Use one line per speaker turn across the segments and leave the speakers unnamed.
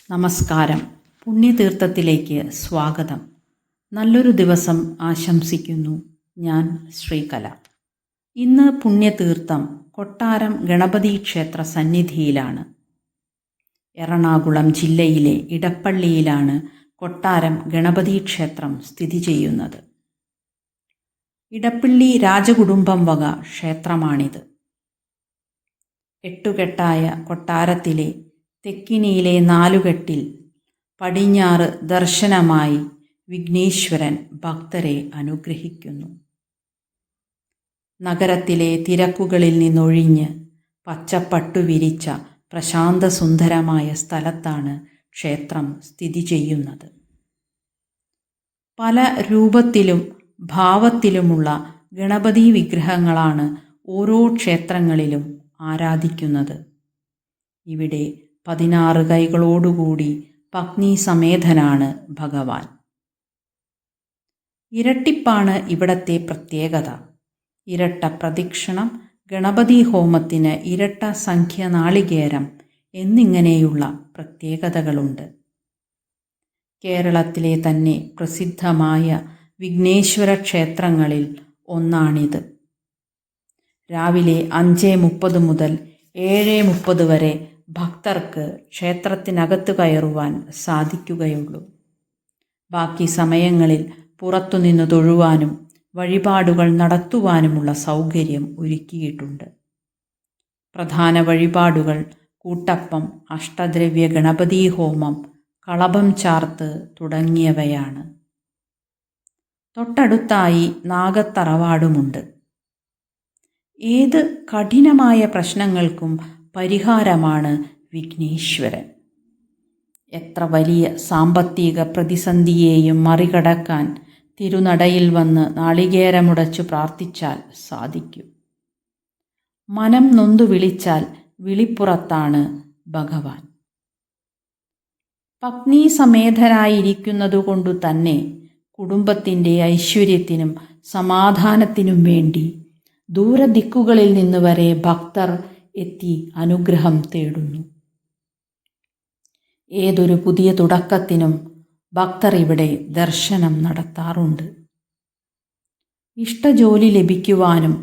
നമസ്കാരം. പുണ്യതീർത്ഥത്തിലേക്ക് സ്വാഗതം. നല്ലൊരു ദിവസം ആശംസിക്കുന്നു. ഞാൻ ശ്രീകല. ഇന്ന് പുണ്യതീർത്ഥം കൊട്ടാരം ഗണപതി ക്ഷേത്ര സന്നിധിയിലാണ്. എറണാകുളം ജില്ലയിലെ ഇടപ്പള്ളിയിലാണ് കൊട്ടാരം ഗണപതി ക്ഷേത്രം സ്ഥിതി ചെയ്യുന്നത്. ഇടപ്പള്ളി രാജകുടുംബം വക ക്ഷേത്രമാണിത്. എട്ടുകെട്ടായ കൊട്ടാരത്തിലെ തെക്കിനിയിലെ നാലുകെട്ടിൽ പടിഞ്ഞാറ് ദർശനമായി വിഘ്നേശ്വരൻ ഭക്തരെ അനുഗ്രഹിക്കുന്നു. നഗരത്തിലെ തിരക്കുകളിൽ നിന്നൊഴിഞ്ഞ് പച്ചപ്പട്ടു വിരിച്ച പ്രശാന്തസുന്ദരമായ സ്ഥലത്താണ് ക്ഷേത്രം സ്ഥിതി ചെയ്യുന്നത്. പല രൂപത്തിലും ഭാവത്തിലുമുള്ള ഗണപതി വിഗ്രഹങ്ങളാണ് ഓരോ ക്ഷേത്രങ്ങളിലും ആരാധിക്കുന്നത്. ഇവിടെ 16 കൈകളോടുകൂടി പത്നി സമേതനാണ് ഭഗവാൻ. ഇരട്ടിപ്പാണ് ഇവിടത്തെ പ്രത്യേകത. ഇരട്ട പ്രദക്ഷിണം, ഗണപതി ഹോമത്തിന് ഇരട്ട സംഖ്യ നാളികേരം എന്നിങ്ങനെയുള്ള പ്രത്യേകതകളുണ്ട്. കേരളത്തിലെ തന്നെ പ്രസിദ്ധമായ വിഘ്നേശ്വര ക്ഷേത്രങ്ങളിൽ ഒന്നാണിത്. രാവിലെ 5:30 മുതൽ 7:30 വരെ ഭക്തർക്ക് ക്ഷേത്രത്തിനകത്ത് കയറുവാൻ സാധിക്കുകയുള്ളൂ. ബാക്കി സമയങ്ങളിൽ പുറത്തുനിന്ന് തൊഴുവാനും വഴിപാടുകൾ നടത്തുവാനുമുള്ള സൗകര്യം ഒരുക്കിയിട്ടുണ്ട്. പ്രധാന വഴിപാടുകൾ കൂട്ടപ്പം, അഷ്ടദ്രവ്യ ഗണപതി ഹോമം, കളഭം ചാർത്ത് തുടങ്ങിയവയാണ്. തൊട്ടടുത്തായി നാഗത്തറവാടുമുണ്ട്. ഏത് കഠിനമായ പ്രശ്നങ്ങൾക്കും പരിഹാരമാണ് വിഘ്നേശ്വരൻ. എത്ര വലിയ സാമ്പത്തിക പ്രതിസന്ധിയെയും മറികടക്കാൻ തിരുനടയിൽ വന്ന് നാളികേരമുടച്ചു പ്രാർത്ഥിച്ചാൽ സാധിക്കും. മനം നൊന്തു വിളിച്ചാൽ വിളിപ്പുറത്താണ് ഭഗവാൻ. പത്നി സമേതനായിരിക്കുന്നതുകൊണ്ടു തന്നെ കുടുംബത്തിൻ്റെ ഐശ്വര്യത്തിനും സമാധാനത്തിനും വേണ്ടി ദൂരദിക്കുകളിൽ നിന്ന് വരെ ഭക്തർ എത്തി അനുഗ്രഹം തേടുന്നു. ഏതൊരു പുതിയ തുടക്കത്തിനും ഭക്തർ ഇവിടെ ദർശനം നടത്താറുണ്ട്. ഇഷ്ടജോലി ലഭിക്കുവാനും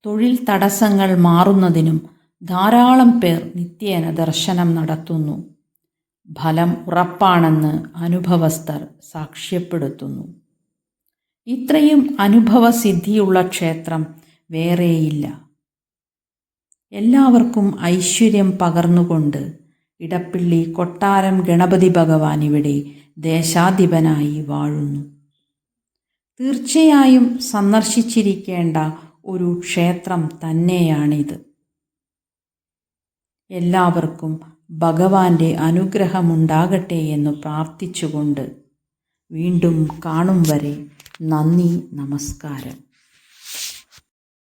തൊഴിൽ തടസ്സങ്ങൾ മാറുന്നതിനും ധാരാളം പേർ നിത്യേന ദർശനം നടത്തുന്നു. ഫലം ഉറപ്പാണെന്ന് അനുഭവസ്ഥർ സാക്ഷ്യപ്പെടുത്തുന്നു. ഇത്രയും അനുഭവസിദ്ധിയുള്ള ക്ഷേത്രം വേറെയില്ല. എല്ലാവർക്കും ഐശ്വര്യം പകർന്നുകൊണ്ട് ഇടപ്പള്ളി കൊട്ടാരം ഗണപതി ഭഗവാൻ ഇവിടെ ദേശാധിപനായി വാഴുന്നു. തീർച്ചയായും സന്ദർശിച്ചിരിക്കേണ്ട ഒരു ക്ഷേത്രം തന്നെയാണിത്. എല്ലാവർക്കും ഭഗവാന്റെ അനുഗ്രഹമുണ്ടാകട്ടെ എന്ന് പ്രാർത്ഥിച്ചുകൊണ്ട് വീണ്ടും കാണും വരെ നന്ദി, നമസ്കാരം.